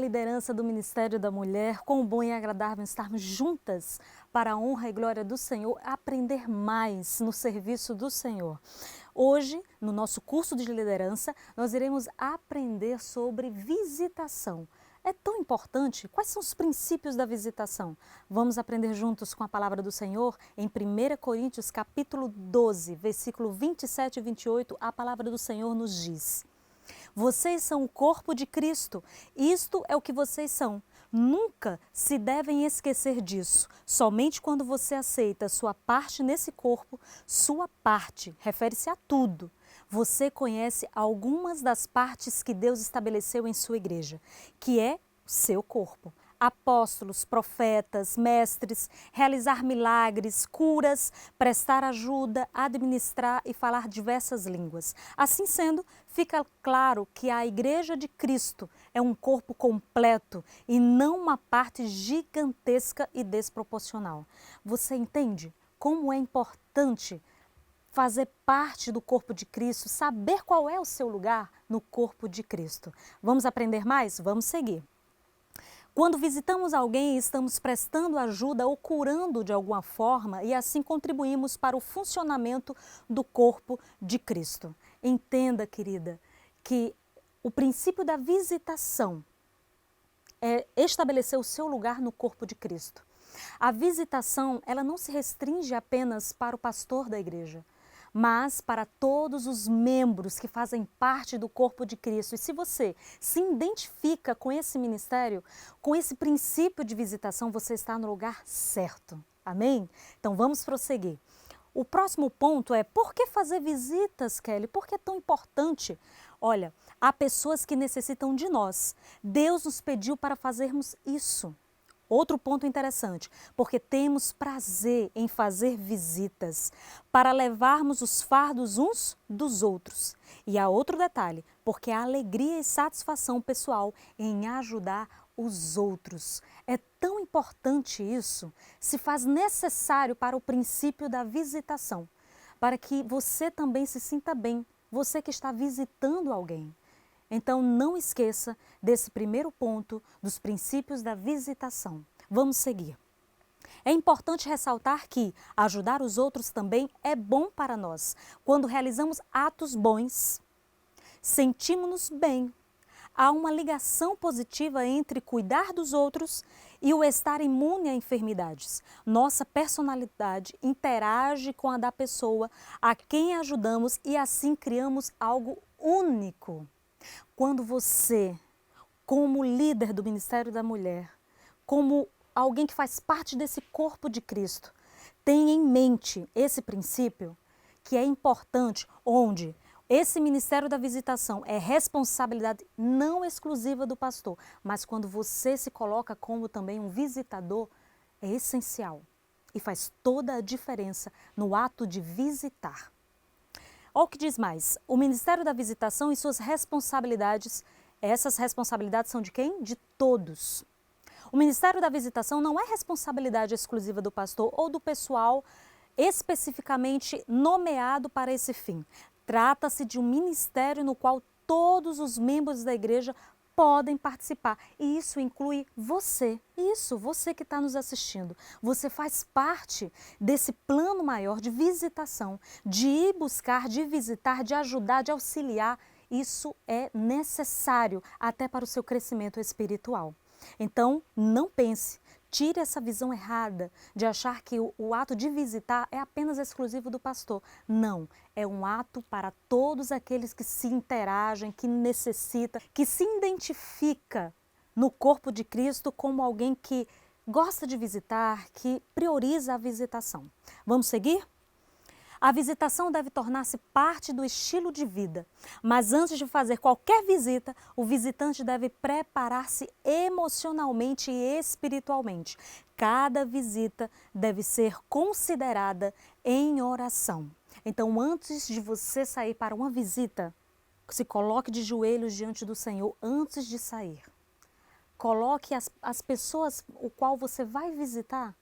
liderança do Ministério da Mulher, quão bom e agradável estarmos juntas para a honra e glória do Senhor, aprender mais no serviço do Senhor. Hoje, no nosso curso de liderança, nós iremos aprender sobre visitação. É tão importante? Quais são os princípios da visitação? Vamos aprender juntos com a palavra do Senhor em 1 Coríntios capítulo 12, versículo 27 e 28, a palavra do Senhor nos diz: vocês são o corpo de Cristo, isto é o que vocês são. Nunca se devem esquecer disso. Somente quando você aceita sua parte nesse corpo, sua parte refere-se a tudo. Você conhece algumas das partes que Deus estabeleceu em sua igreja, que é o seu corpo. Apóstolos, profetas, mestres, realizar milagres, curas, prestar ajuda, administrar e falar diversas línguas. Assim sendo, fica claro que a Igreja de Cristo é um corpo completo e não uma parte gigantesca e desproporcional. Você entende como é importante fazer parte do corpo de Cristo, saber qual é o seu lugar no corpo de Cristo? Vamos aprender mais? Vamos seguir. Quando visitamos alguém, estamos prestando ajuda ou curando de alguma forma e assim contribuímos para o funcionamento do corpo de Cristo. Entenda, querida, que o princípio da visitação é estabelecer o seu lugar no corpo de Cristo. A visitação, ela não se restringe apenas para o pastor da igreja, mas para todos os membros que fazem parte do corpo de Cristo. E se você se identifica com esse ministério, com esse princípio de visitação, você está no lugar certo. Amém? Então vamos prosseguir. O próximo ponto é: por que fazer visitas, Kelly? Por que é tão importante? Olha, há pessoas que necessitam de nós. Deus nos pediu para fazermos isso. Outro ponto interessante, porque temos prazer em fazer visitas, para levarmos os fardos uns dos outros. E há outro detalhe, porque há alegria e satisfação pessoal em ajudar os outros. É tão importante isso, se faz necessário para o princípio da visitação, para que você também se sinta bem, você que está visitando alguém. Então, não esqueça desse primeiro ponto dos princípios da visitação. Vamos seguir. É importante ressaltar que ajudar os outros também é bom para nós. Quando realizamos atos bons, sentimos-nos bem. Há uma ligação positiva entre cuidar dos outros e o estar imune a enfermidades. Nossa personalidade interage com a da pessoa a quem ajudamos e assim criamos algo único. Quando você, como líder do Ministério da Mulher, como alguém que faz parte desse corpo de Cristo, tem em mente esse princípio que é importante, onde esse Ministério da Visitação é responsabilidade não exclusiva do pastor, mas quando você se coloca como também um visitador, é essencial e faz toda a diferença no ato de visitar. Olha o que diz mais: o Ministério da Visitação e suas responsabilidades, essas responsabilidades são de quem? De todos. O Ministério da Visitação não é responsabilidade exclusiva do pastor ou do pessoal especificamente nomeado para esse fim. Trata-se de um ministério no qual todos os membros da igreja podem participar. E isso inclui você. Isso, você que está nos assistindo. Você faz parte desse plano maior de visitação, de ir buscar, de visitar, de ajudar, de auxiliar. Isso é necessário até para o seu crescimento espiritual. Então, não pense, tire essa visão errada de achar que o ato de visitar é apenas exclusivo do pastor. Não, é um ato para todos aqueles que se interagem, que necessita, que se identifica no corpo de Cristo como alguém que gosta de visitar, que prioriza a visitação. Vamos seguir? A visitação deve tornar-se parte do estilo de vida, mas antes de fazer qualquer visita, o visitante deve preparar-se emocionalmente e espiritualmente. Cada visita deve ser considerada em oração. Então, antes de você sair para uma visita, se coloque de joelhos diante do Senhor antes de sair. Coloque as pessoas o qual você vai visitar,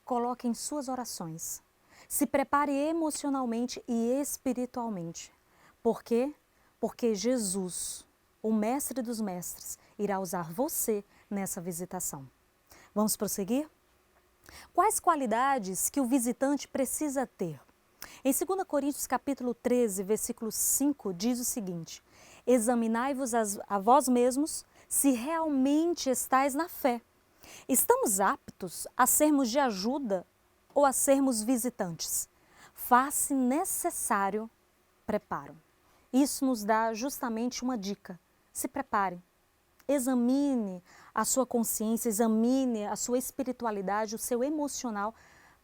coloque em suas orações. Se prepare emocionalmente e espiritualmente. Por quê? Porque Jesus, o Mestre dos Mestres irá usar você nessa visitação. Vamos prosseguir? Quais qualidades que o visitante precisa ter? Em 2 Coríntios capítulo 13, versículo 5, diz o seguinte: examinai-vos a vós mesmos se realmente estáis na fé. Estamos aptos a sermos de ajuda ou a sermos visitantes? Faz-se necessário preparo. Isso nos dá justamente uma dica. Se prepare. Examine a sua consciência, examine a sua espiritualidade, o seu emocional,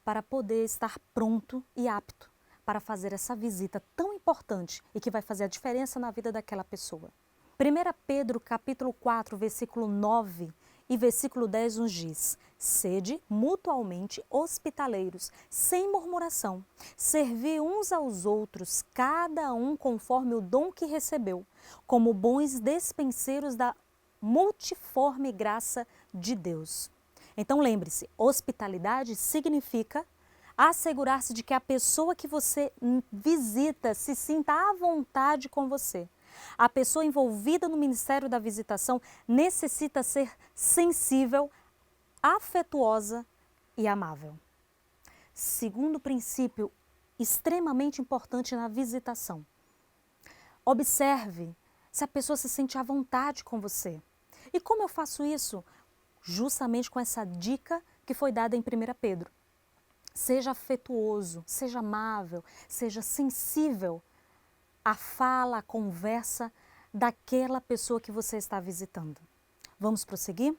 para poder estar pronto e apto para fazer essa visita tão importante e que vai fazer a diferença na vida daquela pessoa. 1 Pedro capítulo 4, versículo 9 e versículo 10 nos diz: sede mutualmente hospitaleiros, sem murmuração, servi uns aos outros, cada um conforme o dom que recebeu, como bons despenseiros da multiforme graça de Deus. Então lembre-se, hospitalidade significa assegurar-se de que a pessoa que você visita se sinta à vontade com você. A pessoa envolvida no ministério da visitação necessita ser sensível, afetuosa e amável. Segundo princípio extremamente importante na visitação: observe se a pessoa se sente à vontade com você. E como eu faço isso? Justamente com essa dica que foi dada em 1 Pedro. Seja afetuoso, seja amável, seja sensível à fala, à conversa daquela pessoa que você está visitando. Vamos prosseguir?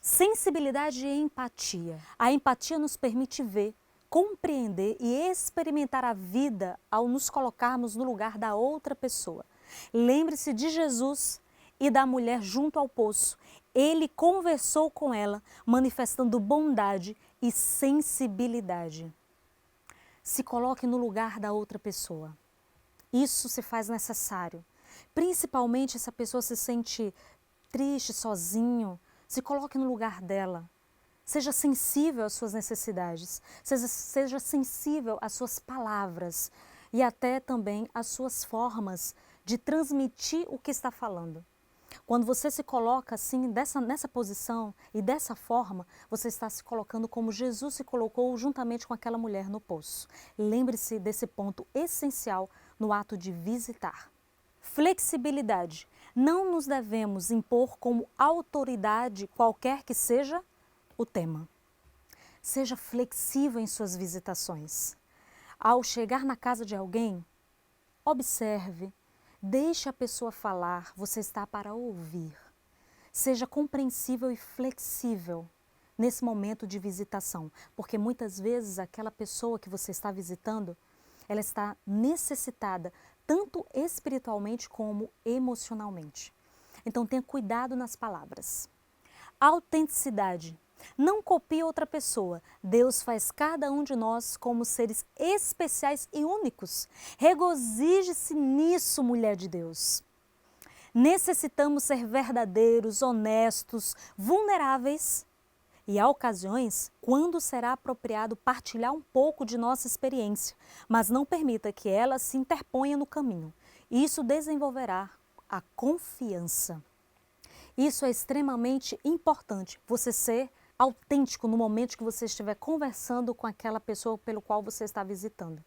Sensibilidade e empatia. A empatia nos permite ver, compreender e experimentar a vida ao nos colocarmos no lugar da outra pessoa. Lembre-se de Jesus e da mulher junto ao poço. Ele conversou com ela, manifestando bondade e sensibilidade. Se coloque no lugar da outra pessoa. Isso se faz necessário. Principalmente se a pessoa se sente triste, sozinho, se coloque no lugar dela. Seja sensível às suas necessidades, seja sensível às suas palavras e até também às suas formas de transmitir o que está falando. Quando você se coloca assim, nessa posição e dessa forma, você está se colocando como Jesus se colocou juntamente com aquela mulher no poço. Lembre-se desse ponto essencial no ato de visitar. Flexibilidade. Não nos devemos impor como autoridade qualquer que seja o tema. Seja flexível em suas visitações. Ao chegar na casa de alguém, observe. Deixe a pessoa falar, você está para ouvir. Seja compreensível e flexível nesse momento de visitação, porque muitas vezes aquela pessoa que você está visitando, ela está necessitada tanto espiritualmente como emocionalmente. Então tenha cuidado nas palavras. Autenticidade. Não copie outra pessoa. Deus faz cada um de nós como seres especiais e únicos. Regozije-se nisso, mulher de Deus. Necessitamos ser verdadeiros, honestos, vulneráveis e, há ocasiões, quando será apropriado partilhar um pouco de nossa experiência, mas não permita que ela se interponha no caminho. Isso desenvolverá a confiança. Isso é extremamente importante, você ser autêntico no momento que você estiver conversando com aquela pessoa pelo qual você está visitando.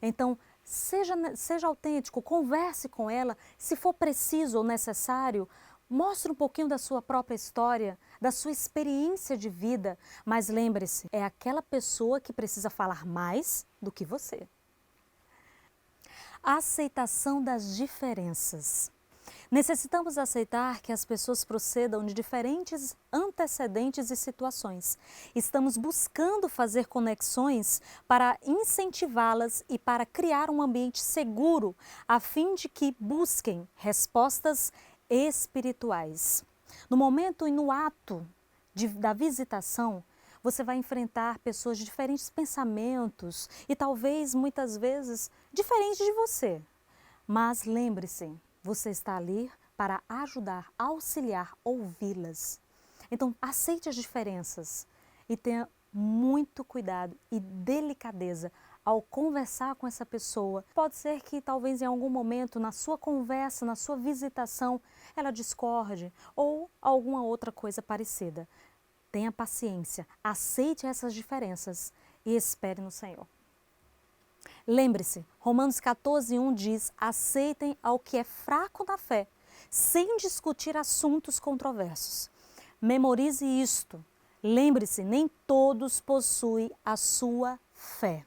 Então, seja autêntico, converse com ela, se for preciso ou necessário, mostre um pouquinho da sua própria história, da sua experiência de vida, mas lembre-se, é aquela pessoa que precisa falar mais do que você. A aceitação das diferenças. Necessitamos aceitar que as pessoas procedam de diferentes antecedentes e situações. Estamos buscando fazer conexões para incentivá-las e para criar um ambiente seguro, a fim de que busquem respostas espirituais. No momento e no ato da visitação, você vai enfrentar pessoas de diferentes pensamentos e talvez, muitas vezes, diferentes de você. Mas lembre-se, você está ali para ajudar, auxiliar, ouvi-las. Então, aceite as diferenças e tenha muito cuidado e delicadeza ao conversar com essa pessoa. Pode ser que talvez em algum momento na sua conversa, na sua visitação, ela discorde ou alguma outra coisa parecida. Tenha paciência, aceite essas diferenças e espere no Senhor. Lembre-se, Romanos 14:1 diz: aceitem ao que é fraco na fé, sem discutir assuntos controversos. Memorize isto. Lembre-se, nem todos possuem a sua fé.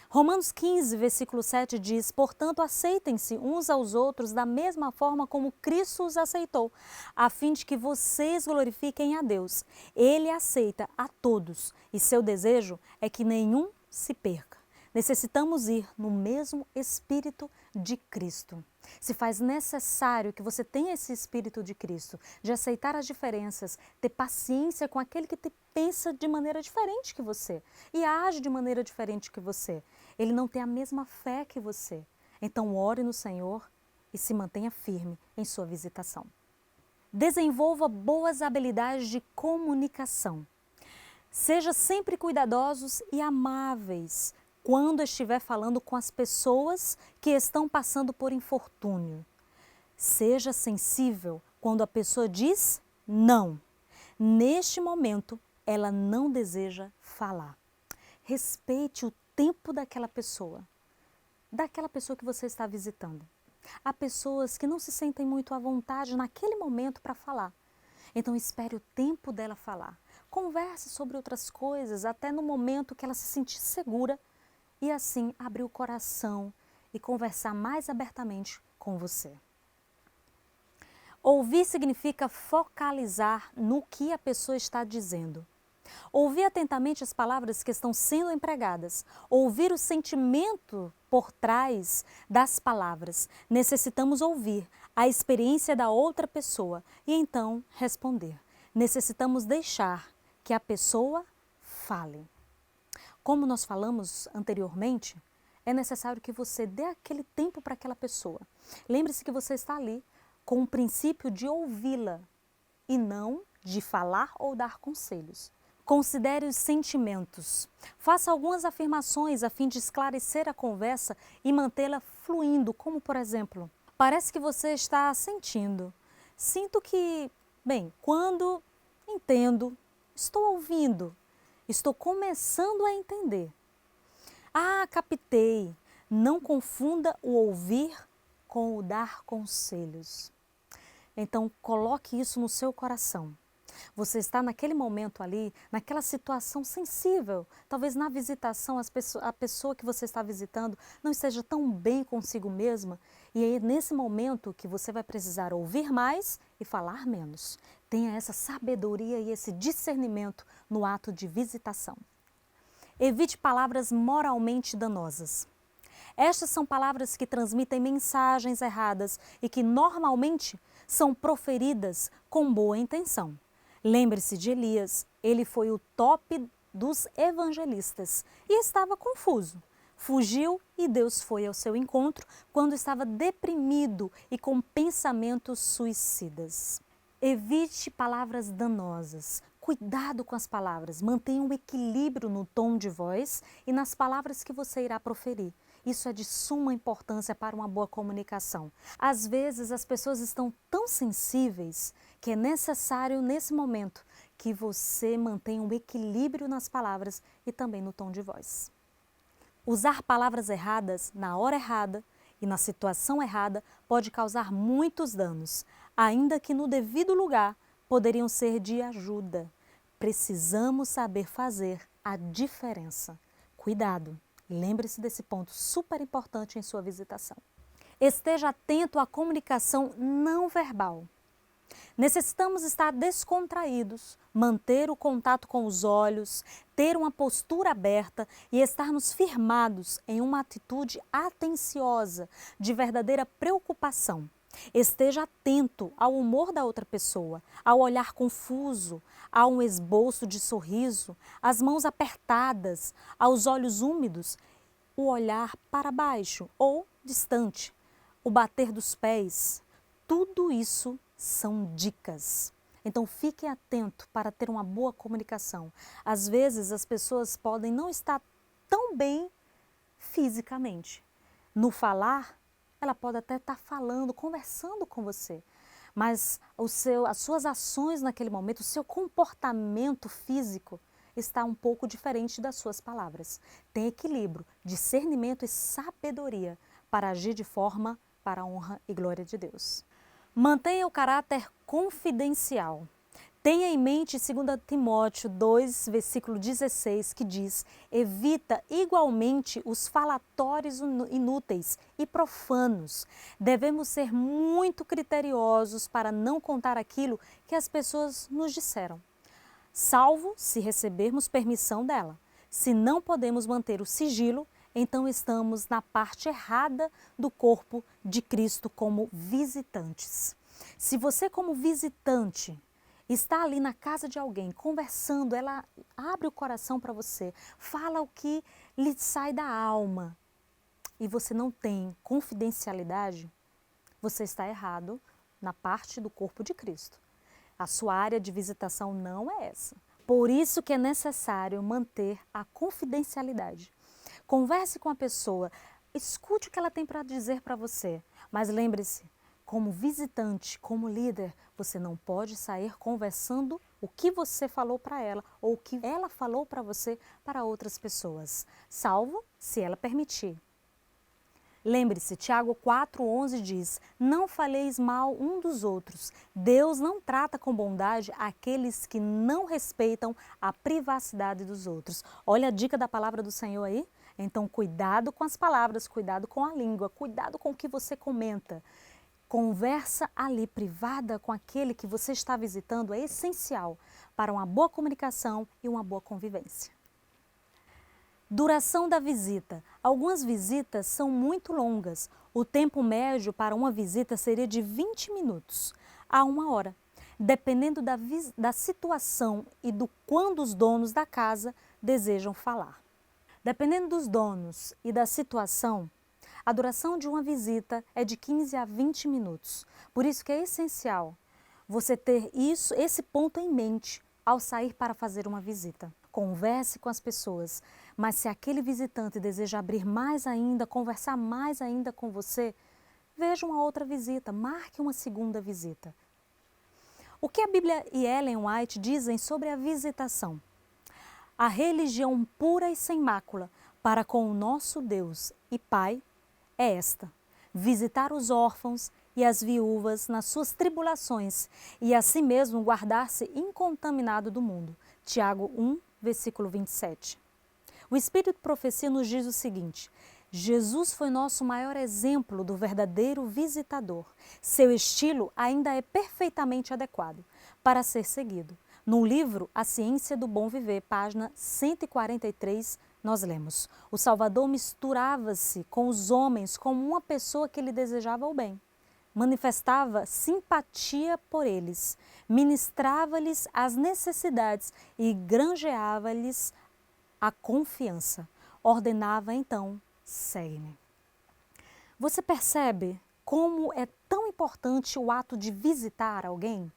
Romanos 15, versículo 7 diz: portanto, aceitem-se uns aos outros da mesma forma como Cristo os aceitou, a fim de que vocês glorifiquem a Deus. Ele aceita a todos e seu desejo é que nenhum se perca. Necessitamos ir no mesmo Espírito de Cristo. Se faz necessário que você tenha esse Espírito de Cristo, de aceitar as diferenças, ter paciência com aquele que pensa de maneira diferente que você e age de maneira diferente que você. Ele não tem a mesma fé que você. Então ore no Senhor e se mantenha firme em sua visitação. Desenvolva boas habilidades de comunicação. Seja sempre cuidadosos e amáveis quando estiver falando com as pessoas que estão passando por infortúnio. Seja sensível quando a pessoa diz não. Neste momento, ela não deseja falar. Respeite o tempo daquela pessoa que você está visitando. Há pessoas que não se sentem muito à vontade naquele momento para falar. Então espere o tempo dela falar. Converse sobre outras coisas até no momento que ela se sentir segura e assim abrir o coração e conversar mais abertamente com você. Ouvir significa focalizar no que a pessoa está dizendo. Ouvir atentamente as palavras que estão sendo empregadas. Ouvir o sentimento por trás das palavras. Necessitamos ouvir a experiência da outra pessoa e então responder. Necessitamos deixar que a pessoa fale. Como nós falamos anteriormente, é necessário que você dê aquele tempo para aquela pessoa. Lembre-se que você está ali com o princípio de ouvi-la e não de falar ou dar conselhos. Considere os sentimentos. Faça algumas afirmações a fim de esclarecer a conversa e mantê-la fluindo, como por exemplo, parece que você está sentindo. Sinto que, quando entendo, estou ouvindo, estou começando a entender. Ah, captei. Não confunda o ouvir com o dar conselhos. Então, coloque isso no seu coração. Você está naquele momento ali, naquela situação sensível. Talvez na visitação a pessoa que você está visitando não esteja tão bem consigo mesma. E é nesse momento que você vai precisar ouvir mais e falar menos. Tenha essa sabedoria e esse discernimento no ato de visitação. Evite palavras moralmente danosas. Estas são palavras que transmitem mensagens erradas e que normalmente são proferidas com boa intenção. Lembre-se de Elias, ele foi o top dos evangelistas e estava confuso. Fugiu e Deus foi ao seu encontro quando estava deprimido e com pensamentos suicidas. Evite palavras danosas. Cuidado com as palavras, mantenha um equilíbrio no tom de voz e nas palavras que você irá proferir. Isso é de suma importância para uma boa comunicação. Às vezes as pessoas estão tão sensíveis que é necessário nesse momento que você mantenha um equilíbrio nas palavras e também no tom de voz. Usar palavras erradas na hora errada e na situação errada pode causar muitos danos, ainda que no devido lugar poderiam ser de ajuda. Precisamos saber fazer a diferença. Cuidado, lembre-se desse ponto super importante em sua visitação. Esteja atento à comunicação não verbal. Necessitamos estar descontraídos, manter o contato com os olhos, ter uma postura aberta e estarmos firmados em uma atitude atenciosa, de verdadeira preocupação. Esteja atento ao humor da outra pessoa, ao olhar confuso, a um esboço de sorriso, às mãos apertadas, aos olhos úmidos, o olhar para baixo ou distante, o bater dos pés. Tudo isso são dicas. Então fique atento para ter uma boa comunicação. Às vezes as pessoas podem não estar tão bem fisicamente. No falar, ela pode até estar falando, conversando com você, mas as suas ações naquele momento, o seu comportamento físico está um pouco diferente das suas palavras. Tem equilíbrio, discernimento e sabedoria para agir de forma para a honra e glória de Deus. Mantenha o caráter confidencial. Tenha em mente 2 Timóteo 2, versículo 16, que diz: evita igualmente os falatórios inúteis e profanos. Devemos ser muito criteriosos para não contar aquilo que as pessoas nos disseram, salvo se recebermos permissão dela. Se não podemos manter o sigilo, então estamos na parte errada do corpo de Cristo como visitantes. Se você, como visitante, está ali na casa de alguém, conversando, ela abre o coração para você, fala o que lhe sai da alma, e você não tem confidencialidade, você está errado na parte do corpo de Cristo. A sua área de visitação não é essa. Por isso que é necessário manter a confidencialidade. Converse com a pessoa, escute o que ela tem para dizer para você, mas lembre-se, como visitante, como líder, você não pode sair conversando o que você falou para ela ou o que ela falou para você para outras pessoas, salvo se ela permitir. Lembre-se, Tiago 4,11 diz: não faleis mal um dos outros. Deus não trata com bondade aqueles que não respeitam a privacidade dos outros. Olha a dica da palavra do Senhor aí. Então, cuidado com as palavras, cuidado com a língua, cuidado com o que você comenta. Conversa ali privada com aquele que você está visitando é essencial para uma boa comunicação e uma boa convivência. Duração da visita. Algumas visitas são muito longas. O tempo médio para uma visita seria de 20 minutos a 1 hora, dependendo da situação e do quando os donos da casa desejam falar. Dependendo dos donos e da situação, a duração de uma visita é de 15 a 20 minutos. Por isso que é essencial você ter esse ponto em mente ao sair para fazer uma visita. Converse com as pessoas, mas se aquele visitante deseja abrir mais ainda, conversar mais ainda com você, veja uma outra visita, marque uma segunda visita. O que a Bíblia e Ellen White dizem sobre a visitação? A religião pura e sem mácula para com o nosso Deus e Pai é esta: visitar os órfãos e as viúvas nas suas tribulações e assim mesmo guardar-se incontaminado do mundo. Tiago 1, versículo 27. O Espírito de Profecia nos diz o seguinte: Jesus foi nosso maior exemplo do verdadeiro visitador. Seu estilo ainda é perfeitamente adequado para ser seguido. No livro A Ciência do Bom Viver, página 143, nós lemos: o Salvador misturava-se com os homens como uma pessoa que lhe desejava o bem. Manifestava simpatia por eles, ministrava-lhes as necessidades e granjeava-lhes a confiança. Ordenava então: segue-me. Você percebe como é tão importante o ato de visitar alguém?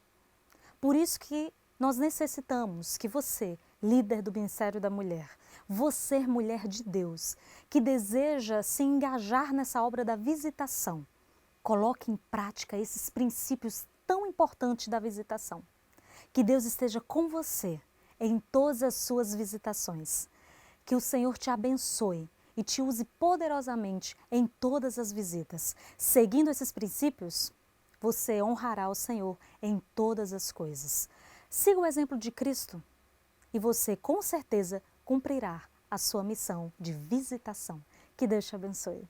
Por isso que nós necessitamos que você, líder do Ministério da Mulher, você, mulher de Deus, que deseja se engajar nessa obra da visitação, coloque em prática esses princípios tão importantes da visitação. Que Deus esteja com você em todas as suas visitações. Que o Senhor te abençoe e te use poderosamente em todas as visitas. Seguindo esses princípios, você honrará o Senhor em todas as coisas. Siga o exemplo de Cristo e você com certeza cumprirá a sua missão de visitação. Que Deus te abençoe.